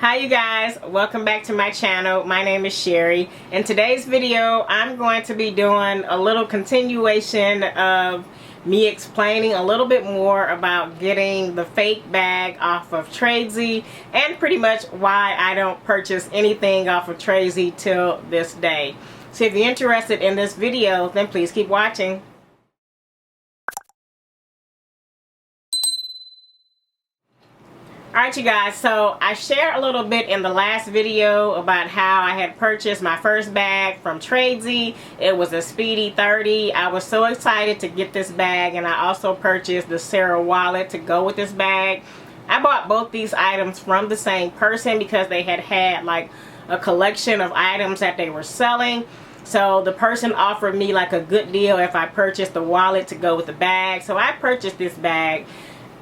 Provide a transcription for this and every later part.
Hi you guys, welcome back to my channel. My name is Sherry. In today's video I'm going to be doing a little continuation of me explaining a little bit more about getting the fake bag off of Tradesy and pretty much why I don't purchase anything off of Tradesy till this day. So if you're interested in this video, then please keep watching. Alright you guys, so I shared a little bit in the last video about how I had purchased my first bag from Tradesy. It was a Speedy 30. I was so excited to get this bag, and I also purchased the Sarah wallet to go with this bag. I bought both these items from the same person because they had like a collection of items that they were selling. So the person offered me like a good deal if I purchased the wallet to go with the bag. So I purchased this bag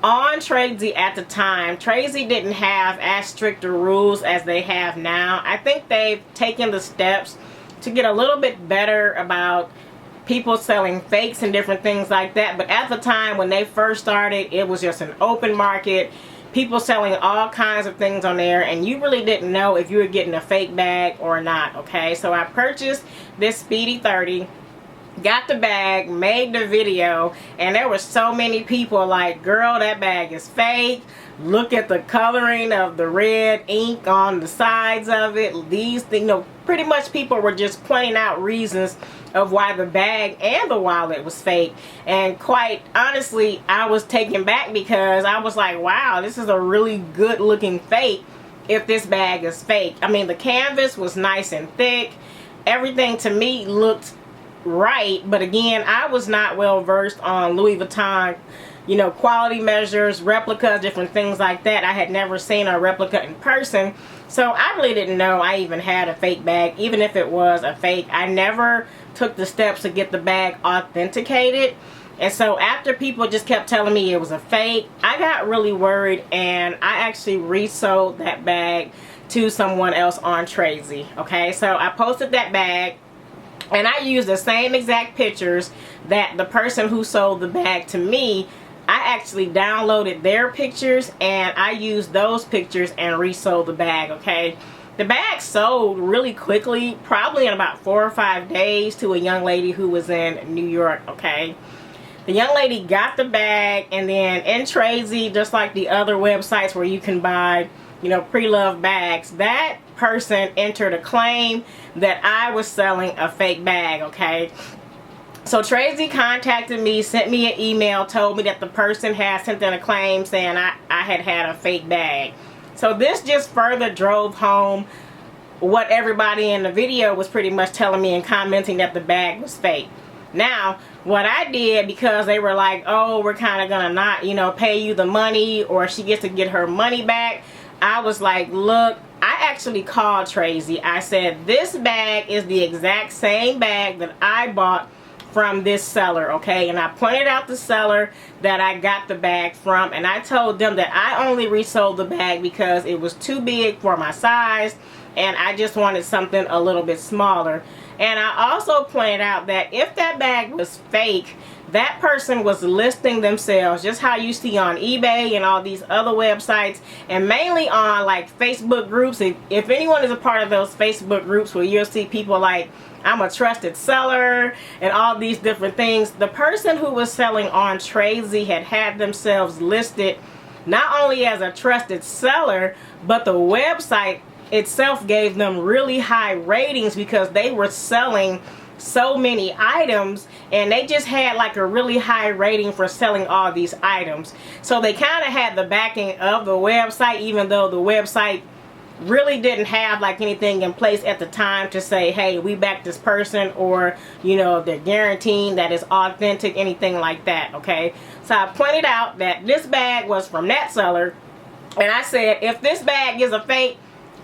on Tradesy at the time. Tradesy didn't have as stricter rules as they have now. I think they've taken the steps to get a little bit better about people selling fakes and different things like that. But at the time when they first started, it was just an open market. People selling all kinds of things on there, and you really didn't know if you were getting a fake bag or not, okay? So I purchased this Speedy 30. Got the bag, made the video, and there were so many people like, girl, that bag is fake. Look at the coloring of the red ink on the sides of it. These things, you know, pretty much people were just pointing out reasons of why the bag and the wallet was fake. And quite honestly, I was taken back because I was like, wow, this is a really good looking fake if this bag is fake. I mean, the canvas was nice and thick. Everything to me looked right, but again, I was not well versed on Louis Vuitton, you know, quality measures, replicas, different things like that. I had never seen a replica in person, so I really didn't know I even had a fake bag. Even if it was a fake, I never took the steps to get the bag authenticated. And so after people just kept telling me it was a fake, I got really worried, and I actually resold that bag to someone else on Tradesy. Okay, so I posted that bag, and I used the same exact pictures that the person who sold the bag to me. I actually downloaded their pictures, and I used those pictures and resold the bag, okay? The bag sold really quickly, probably in about 4 or 5 days, to a young lady who was in New York, okay? The young lady got the bag, and then in Tradesy, just like the other websites where you can buy, you know, pre-loved bags, that person entered a claim that I was selling a fake bag, okay? So Tradesy contacted me, sent me an email, told me that the person had sent in a claim saying I had a fake bag. So this just further drove home what everybody in the video was pretty much telling me and commenting, that the bag was fake. Now, what I did, because they were like, oh, we're kind of gonna not, you know, pay you the money, or she gets to get her money back, I was like, look, I actually called Tradesy. I said, this bag is the exact same bag that I bought from this seller, okay? And I pointed out the seller that I got the bag from, and I told them that I only resold the bag because it was too big for my size, and I just wanted something a little bit smaller. And I also pointed out that if that bag was fake, that person was listing themselves just how you see on eBay and all these other websites, and mainly on like Facebook groups. If anyone is a part of those Facebook groups where you'll see people like, I'm a trusted seller and all these different things, the person who was selling on Tradesy had themselves listed not only as a trusted seller, but the website itself gave them really high ratings because they were selling so many items, and they just had like a really high rating for selling all these items. So they kind of had the backing of the website, even though the website really didn't have like anything in place at the time to say, hey, we back this person, or, you know, they're guaranteeing that it's authentic, anything like that, okay? So I pointed out that this bag was from that seller, and I said, if this bag is a fake,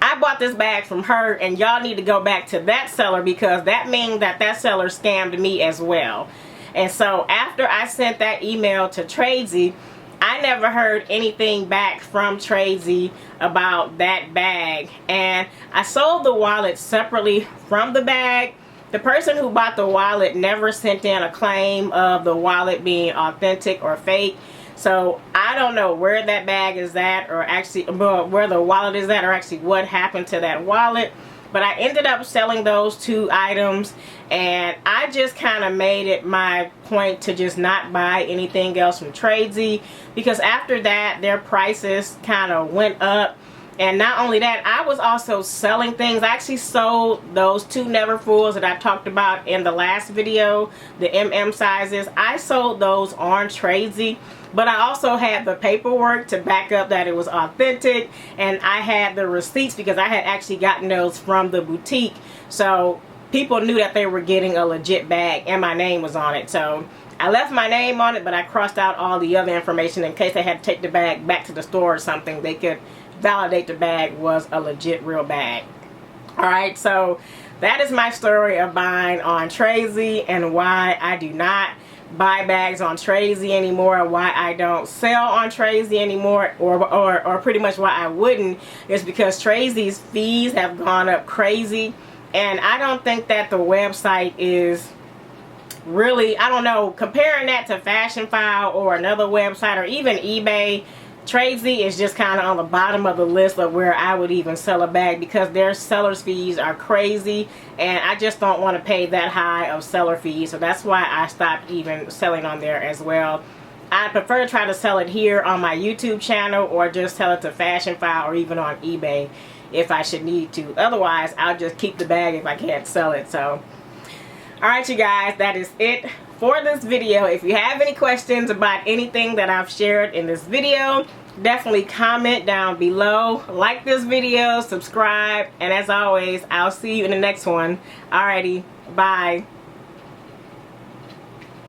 I bought this bag from her, and y'all need to go back to that seller because that means that that seller scammed me as well. And so after I sent that email to Tradesy, I never heard anything back from Tradesy about that bag. And I sold the wallet separately from the bag. The person who bought the wallet never sent in a claim of the wallet being authentic or fake. So I don't know where that bag is at, or actually where the wallet is at, or actually what happened to that wallet. But I ended up selling those 2 items, and I just kind of made it my point to just not buy anything else from Tradesy, because after that their prices kind of went up. And not only that, I was also selling things. I actually sold those 2 Neverfulls that I talked about in the last video, the MM sizes. I sold those on Tradesy, but I also had the paperwork to back up that it was authentic, and I had the receipts because I had actually gotten those from the boutique. So people knew that they were getting a legit bag, and my name was on it. So I left my name on it, but I crossed out all the other information in case they had to take the bag back to the store or something. They could validate the bag was a legit real bag. Alright, so that is my story of buying on Tradesy and why I do not buy bags on Tradesy anymore, why I don't sell on Tradesy anymore, or pretty much why I wouldn't, is because Tradesy's fees have gone up crazy, and I don't think that the website is really, I don't know, comparing that to Fashion File or another website or even eBay, Tradesy is just kind of on the bottom of the list of where I would even sell a bag, because their seller's fees are crazy, and I just don't want to pay that high of seller fees. So that's why I stopped even selling on there as well. I prefer to try to sell it here on my YouTube channel, or just sell it to Fashion File or even on eBay if I should need to. Otherwise, I'll just keep the bag if I can't sell it. So alright, you guys, that is it for this video. If you have any questions about anything that I've shared in this video, definitely comment down below. Like this video, subscribe, and as always, I'll see you in the next one. Alrighty, bye.